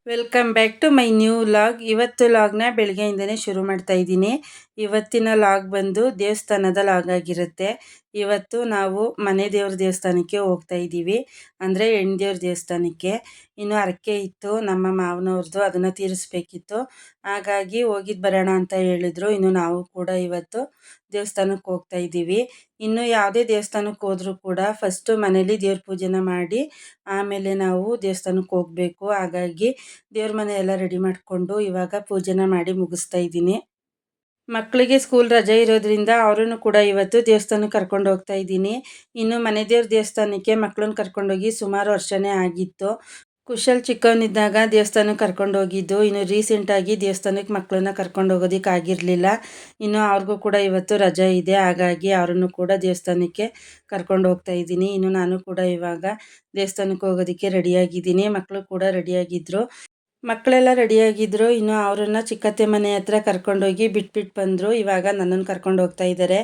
Welcome back to my new vlog. ಇವತ್ತು ಲಾಗ್ನ ಬೆಳಗ್ಗೆಯಿಂದನೇ ಶುರು ಮಾಡ್ತಾ ಇದ್ದೀನಿ. ಇವತ್ತಿನ ಲಾಗ್ ಬಂದು ದೇವಸ್ಥಾನದ ಲಾಗ್ ಆಗಿರುತ್ತೆ. ಇವತ್ತು ನಾವು ಮನೆ ದೇವ್ರ ದೇವಸ್ಥಾನಕ್ಕೆ ಹೋಗ್ತಾ ಇದ್ದೀವಿ, ಅಂದರೆ ಹೆಣ್ದೇವ್ರ ದೇವಸ್ಥಾನಕ್ಕೆ. ಇನ್ನು ಹರಕೆ ಇತ್ತು ನಮ್ಮ ಮಾವನವ್ರದ್ದು, ಅದನ್ನು ತೀರಿಸ್ಬೇಕಿತ್ತು. ಹಾಗಾಗಿ ಹೋಗಿದ್ದು ಬರೋಣ ಅಂತ ಹೇಳಿದ್ರು. ಇನ್ನು ನಾವು ಕೂಡ ಇವತ್ತು ದೇವಸ್ಥಾನಕ್ಕೆ ಹೋಗ್ತಾ ಇದ್ದೀವಿ. ಇನ್ನು ಯಾವುದೇ ದೇವಸ್ಥಾನಕ್ಕೆ ಹೋದ್ರೂ ಕೂಡ ಫಸ್ಟು ಮನೇಲಿ ದೇವ್ರ ಪೂಜೆನ ಮಾಡಿ ಆಮೇಲೆ ನಾವು ದೇವಸ್ಥಾನಕ್ಕೆ ಹೋಗಬೇಕು. ಹಾಗಾಗಿ ದೇವ್ರ ಮನೆ ಎಲ್ಲ ರೆಡಿ ಮಾಡಿಕೊಂಡು ಇವಾಗ ಪೂಜೆನ ಮಾಡಿ ಮುಗಿಸ್ತಾ ಇದ್ದೀನಿ. ಮಕ್ಕಳಿಗೆ ಸ್ಕೂಲ್ ರಜೆ ಇರೋದ್ರಿಂದ ಅವರನ್ನು ಕೂಡ ಇವತ್ತು ದೇವಸ್ಥಾನಕ್ಕೆ ಕರ್ಕೊಂಡು ಹೋಗ್ತಾ ಇದ್ದೀನಿ. ಇನ್ನು ಮನೆ ದೇವ್ರ ದೇವಸ್ಥಾನಕ್ಕೆ ಮಕ್ಕಳನ್ನ ಕರ್ಕೊಂಡೋಗಿ ಸುಮಾರು ವರ್ಷನೇ ಆಗಿತ್ತು. ಕುಶಲ್ ಚಿಕ್ಕವನಿದ್ದಾಗ ದೇವಸ್ಥಾನಕ್ಕೆ ಕರ್ಕೊಂಡು ಹೋಗಿದ್ದು. ಇನ್ನು ರೀಸೆಂಟಾಗಿ ದೇವಸ್ಥಾನಕ್ಕೆ ಮಕ್ಕಳನ್ನ ಕರ್ಕೊಂಡು ಹೋಗೋದಕ್ಕೆ ಆಗಿರಲಿಲ್ಲ. ಇನ್ನು ಅವ್ರಿಗೂ ಕೂಡ ಇವತ್ತು ರಜೆ ಇದೆ, ಹಾಗಾಗಿ ಅವರನ್ನು ಕೂಡ ದೇವಸ್ಥಾನಕ್ಕೆ ಕರ್ಕೊಂಡು ಹೋಗ್ತಾ ಇದ್ದೀನಿ. ಇನ್ನು ನಾನು ಕೂಡ ಇವಾಗ ದೇವಸ್ಥಾನಕ್ಕೆ ಹೋಗೋದಕ್ಕೆ ರೆಡಿಯಾಗಿದ್ದೀನಿ. ಮಕ್ಕಳು ಕೂಡ ರೆಡಿಯಾಗಿದ್ದರು. ಮಕ್ಕಳೆಲ್ಲ ರೆಡಿಯಾಗಿದ್ದರು. ಇನ್ನು ಅವರನ್ನು ಚಿಕ್ಕತ್ತೆ ಮನೆ ಹತ್ರ ಕರ್ಕೊಂಡೋಗಿ ಬಿಟ್ಬಿಟ್ಟು ಬಂದರು. ಇವಾಗ ನನ್ನನ್ನು ಕರ್ಕೊಂಡು ಹೋಗ್ತಾ ಇದ್ದಾರೆ.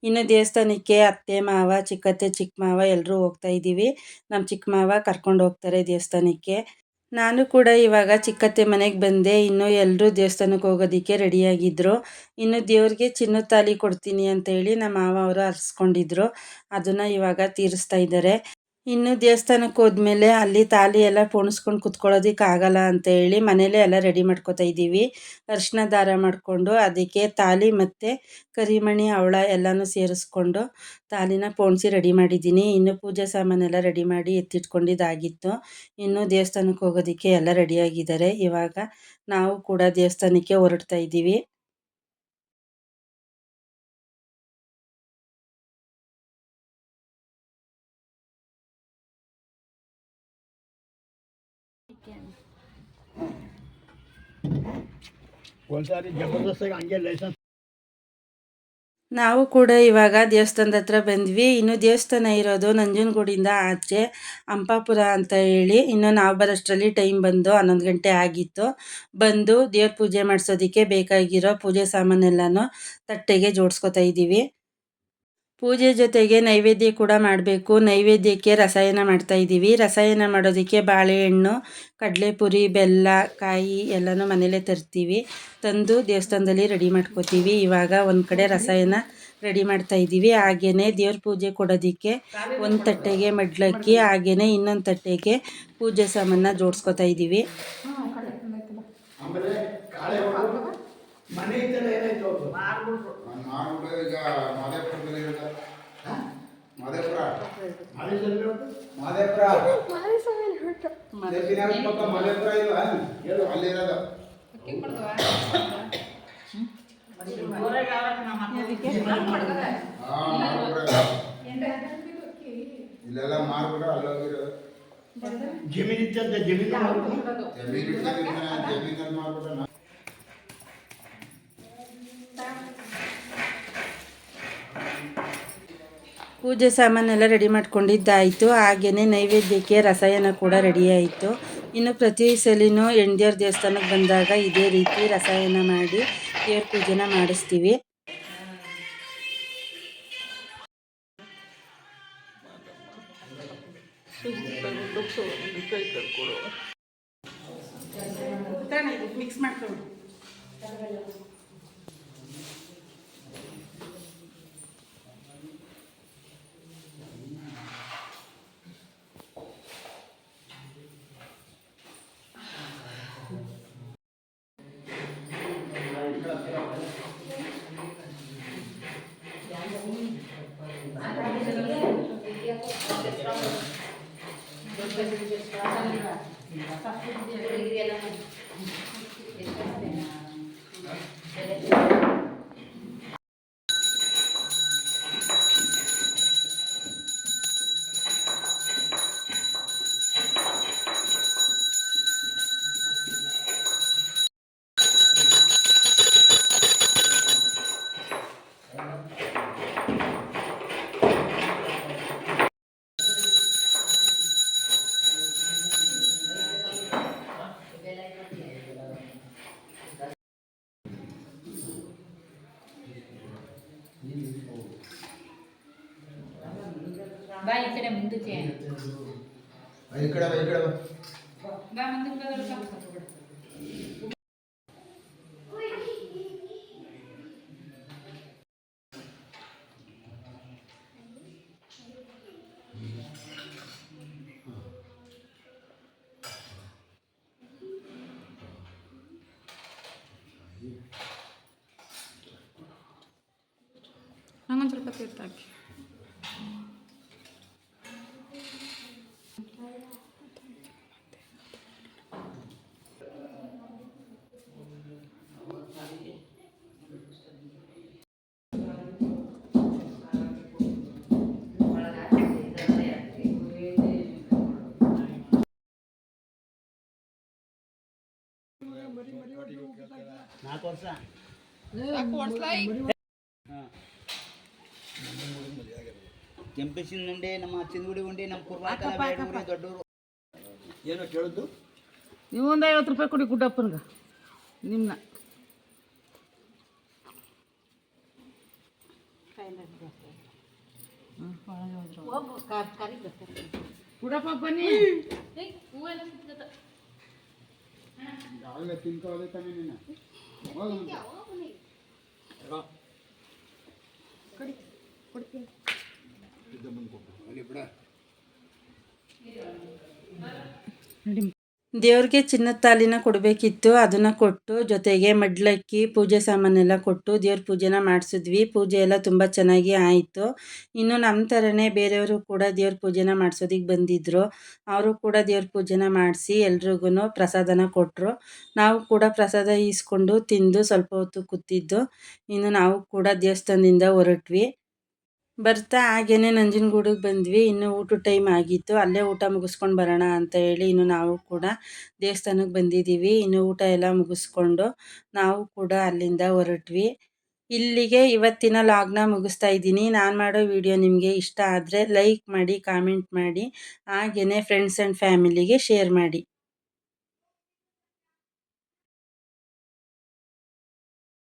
ಇನ್ನು ದೇವಸ್ಥಾನಕ್ಕೆ ಅತ್ತೆ ಮಾವ, ಚಿಕ್ಕತ್ತೆ, ಚಿಕ್ಕ ಮಾವ ಎಲ್ಲರೂ ಹೋಗ್ತಾ ಇದ್ದೀವಿ. ನಮ್ಮ ಚಿಕ್ಕ ಮಾವ ಕರ್ಕೊಂಡು ಹೋಗ್ತಾರೆ ದೇವಸ್ಥಾನಕ್ಕೆ. ನಾನು ಕೂಡ ಇವಾಗ ಚಿಕ್ಕತ್ತೆ ಮನೆಗೆ ಬಂದೆ. ಇನ್ನು ಎಲ್ಲರೂ ದೇವಸ್ಥಾನಕ್ಕೆ ಹೋಗೋದಕ್ಕೆ ರೆಡಿಯಾಗಿದ್ದರು. ಇನ್ನು ದೇವ್ರಿಗೆ ಚಿನ್ನದ ತಾಲಿ ಕೊಡ್ತೀನಿ ಅಂತ ಹೇಳಿ ನಮ್ಮ ಮಾವ ಅವರು ಹರಿಸ್ಕೊಂಡಿದ್ರು. ಅದನ್ನು ಇವಾಗ ತೀರಿಸ್ತಾ ಇದ್ದಾರೆ. ಇನ್ನು ದೇವಸ್ಥಾನಕ್ಕೆ ಹೋದ್ಮೇಲೆ ಅಲ್ಲಿ ತಾಲಿ ಎಲ್ಲ ಪೋಣಿಸ್ಕೊಂಡು ಕುತ್ಕೊಳ್ಳೋದಕ್ಕೆ ಆಗಲ್ಲ ಅಂತ ಹೇಳಿ ಮನೇಲೇ ಎಲ್ಲ ರೆಡಿ ಮಾಡ್ಕೊತಾ ಇದ್ದೀವಿ. ಅರಿಶಿನ ದಾರ ಮಾಡಿಕೊಂಡು ಅದಕ್ಕೆ ತಾಲಿ ಮತ್ತು ಕರಿಮಣಿ ಹವಳ ಎಲ್ಲನೂ ಸೇರಿಸ್ಕೊಂಡು ತಾಲಿನ ಪೋಣಿಸಿ ರೆಡಿ ಮಾಡಿದ್ದೀನಿ. ಇನ್ನು ಪೂಜೆ ಸಾಮಾನೆಲ್ಲ ರೆಡಿ ಮಾಡಿ ಎತ್ತಿಟ್ಕೊಂಡಿದ್ದಾಗಿತ್ತು. ಇನ್ನು ದೇವಸ್ಥಾನಕ್ಕೆ ಹೋಗೋದಕ್ಕೆ ಎಲ್ಲ ರೆಡಿಯಾಗಿದ್ದಾರೆ. ಇವಾಗ ನಾವು ಕೂಡ ದೇವಸ್ಥಾನಕ್ಕೆ ಹೊರಡ್ತಾ ಇದ್ದೀವಿ. ನಾವು ಕೂಡ ಇವಾಗ ದೇವಸ್ಥಾನದ ಹತ್ರ ಬಂದ್ವಿ. ಇನ್ನು ದೇವಸ್ಥಾನ ಇರೋದು ನಂಜನಗೂಡಿಂದ ಆಚೆ ಅಂಪಾಪುರ ಅಂತ ಹೇಳಿ. ಇನ್ನು ನಾವು ಬರೋಷ್ಟರಲ್ಲಿ ಟೈಮ್ ಬಂದು 11 ಗಂಟೆ ಆಗಿತ್ತು. ಬಂದು ದೇವ್ರ ಪೂಜೆ ಮಾಡಿಸೋದಕ್ಕೆ ಬೇಕಾಗಿರೋ ಪೂಜೆ ಸಾಮಾನೆಲ್ಲನೂ ತಟ್ಟೆಗೆ ಜೋಡಿಸ್ಕೊತಾ ಇದ್ದೀವಿ. ಪೂಜೆ ಜೊತೆಗೆ ನೈವೇದ್ಯ ಕೂಡ ಮಾಡಬೇಕು. ನೈವೇದ್ಯಕ್ಕೆ ರಸಾಯನ ಮಾಡ್ತಾ ಇದ್ದೀವಿ. ರಸಾಯನ ಮಾಡೋದಕ್ಕೆ ಬಾಳೆಹಣ್ಣು, ಕಡಲೆಪುರಿ, ಬೆಲ್ಲ, ಕಾಯಿ ಎಲ್ಲನೂ ಮನೇಲೇ ತರ್ತೀವಿ. ತಂದು ದೇವಸ್ಥಾನದಲ್ಲಿ ರೆಡಿ ಮಾಡ್ಕೋತೀವಿ. ಇವಾಗ ಒಂದು ಕಡೆ ರಸಾಯನ ರೆಡಿ ಮಾಡ್ತಾ ಇದ್ದೀವಿ. ಹಾಗೆಯೇ ದೇವ್ರ ಪೂಜೆ ಕೊಡೋದಕ್ಕೆ ಒಂದು ತಟ್ಟೆಗೆ ಮಡ್ಲಕ್ಕಿ, ಹಾಗೆಯೇ ಇನ್ನೊಂದು ತಟ್ಟೆಗೆ ಪೂಜೆ ಸಾಮಾನ ಜೋಡಿಸ್ಕೊತಾ ಇದ್ದೀವಿ. ಮನೆ ಇದ್ದಲ್ಲ ಏನಾಯ್ತು ಮಾರ್ಬಿಟ್ರು. ಮಾರ್ಬಿಟ್ರು. ಈಗ ಮಾದೇಪುರದಲ್ಲಿ ಇರೋದು ಮಾದೇಪುರ ಮಾದೇಪುರ ಪಕ್ಕ ಮಾದೇಪುರ ಇಲ್ವಾ ಅಲ್ಲಿರೋದು. ಇಲ್ಲೆಲ್ಲ ಮಾರ್ಬಿಟ್ರು ಅಲ್ಲಿ ಹೋಗಿರೋದು. ಜಮೀನಿತ್ತಂತೆ ಜಮೀನಲ್ಲಿ ಮಾರ್ಬಿಟ್ರು. ಪೂಜೆ ಸಾಮಾನೆಲ್ಲ ರೆಡಿ ಮಾಡ್ಕೊಂಡಿದ್ದಾಯಿತು. ಹಾಗೆಯೇ ನೈವೇದ್ಯಕ್ಕೆ ರಸಾಯನ ಕೂಡ ರೆಡಿ ಆಯಿತು. ಇನ್ನು ಪ್ರತಿ ಸಲಿನೂ ಹೆಣ್ದೇವ್ರ ದೇವಸ್ಥಾನಕ್ಕೆ ಬಂದಾಗ ಇದೇ ರೀತಿ ರಸಾಯನ ಮಾಡಿ ದೇವ್ರ ಪೂಜೆನ ಮಾಡಿಸ್ತೀವಿ. ಮಿಕ್ಸ್ ಮಾಡ್ಕೊಂಡು ಬಾ ಈ ಕಡೆ ಮುಂದಕ್ಕೆ ಈ ಕಡೆ ಬಾ ಮುಂದಕ್ಕೆ ಬಾ ನಂಗೊಂದು ಸ್ವಲ್ಪ ತೀರ್ಥಾಕಿ. ಕೆಂಪೇಶಿನ ಉಂಡೆ, ನಮ್ಮ ಚಿಂದುಗುಡಿ ಉಂಡೆ, ನಮ್ಮ ಕುರ್ಬಾರ ದೊಡ್ಡವರು. ಏನೋ ಕೇಳಿದ್ದು ನೀವು ಒಂದು 50 ರೂಪಾಯಿ ಕೊಡಿ ಗುಡ್ಡಪ್ಪನ್ಗೆ ನಿಮ್ಮನ್ನ. ಗುಡಪ್ಪ ಬನ್ನಿ. ತಿನ್ಕೋದೆ ತಾನೇ ನೀನು. ದೇವ್ರಿಗೆ ಚಿನ್ನದ ತಾಲಿನ ಕೊಡಬೇಕಿತ್ತು, ಅದನ್ನು ಕೊಟ್ಟು ಜೊತೆಗೆ ಮಡ್ಲಕ್ಕಿ ಪೂಜೆ ಸಾಮಾನೆಲ್ಲ ಕೊಟ್ಟು ದೇವ್ರ ಪೂಜೆನ ಮಾಡಿಸಿದ್ವಿ. ಪೂಜೆ ಎಲ್ಲ ತುಂಬ ಚೆನ್ನಾಗಿ ಆಯಿತು. ಇನ್ನು ನಮ್ಮ ಥರನೇ ಬೇರೆಯವರು ಕೂಡ ದೇವ್ರ ಪೂಜೆನ ಮಾಡಿಸೋದಿಕ್ಕೆ ಬಂದಿದ್ದರು. ಅವರು ಕೂಡ ದೇವ್ರ ಪೂಜೆನ ಮಾಡಿಸಿ ಎಲ್ರಿಗೂ ಪ್ರಸಾದನ ಕೊಟ್ಟರು. ನಾವು ಕೂಡ ಪ್ರಸಾದ ಈಸ್ಕೊಂಡು ತಿಂದು ಸ್ವಲ್ಪ ಹೊತ್ತು ಕೂತಿದ್ದು. ಇನ್ನು ನಾವು ಕೂಡ ದೇವಸ್ಥಾನದಿಂದ ಹೊರಟ್ವಿ. ಬರ್ತಾ ಹಾಗೇನೆ ನಂಜನಗೂಡಿಗೆ ಬಂದ್ವಿ. ಇನ್ನು ಊಟದ ಟೈಮ್ ಆಗಿತ್ತು, ಅಲ್ಲೇ ಊಟ ಮುಗಿಸ್ಕೊಂಡು ಬರೋಣ ಅಂತ ಹೇಳಿ ಇನ್ನು ನಾವು ಕೂಡ ದೇವಸ್ಥಾನಕ್ಕೆ ಬಂದಿದ್ದೀವಿ. ಇನ್ನು ಊಟ ಎಲ್ಲ ಮುಗಿಸ್ಕೊಂಡು ನಾವು ಕೂಡ ಅಲ್ಲಿಂದ ಹೊರಟ್ವಿ. ಇಲ್ಲಿಗೆ ಇವತ್ತಿನ ಲಾಗ್ನ ಮುಗಿಸ್ತಾ ಇದ್ದೀನಿ. ನಾನು ಮಾಡೋ ವಿಡಿಯೋ ನಿಮಗೆ ಇಷ್ಟ ಆದರೆ ಲೈಕ್ ಮಾಡಿ, ಕಾಮೆಂಟ್ ಮಾಡಿ, ಹಾಗೆಯೇ ಫ್ರೆಂಡ್ಸ್ ಆ್ಯಂಡ್ ಫ್ಯಾಮಿಲಿಗೆ ಶೇರ್ ಮಾಡಿ.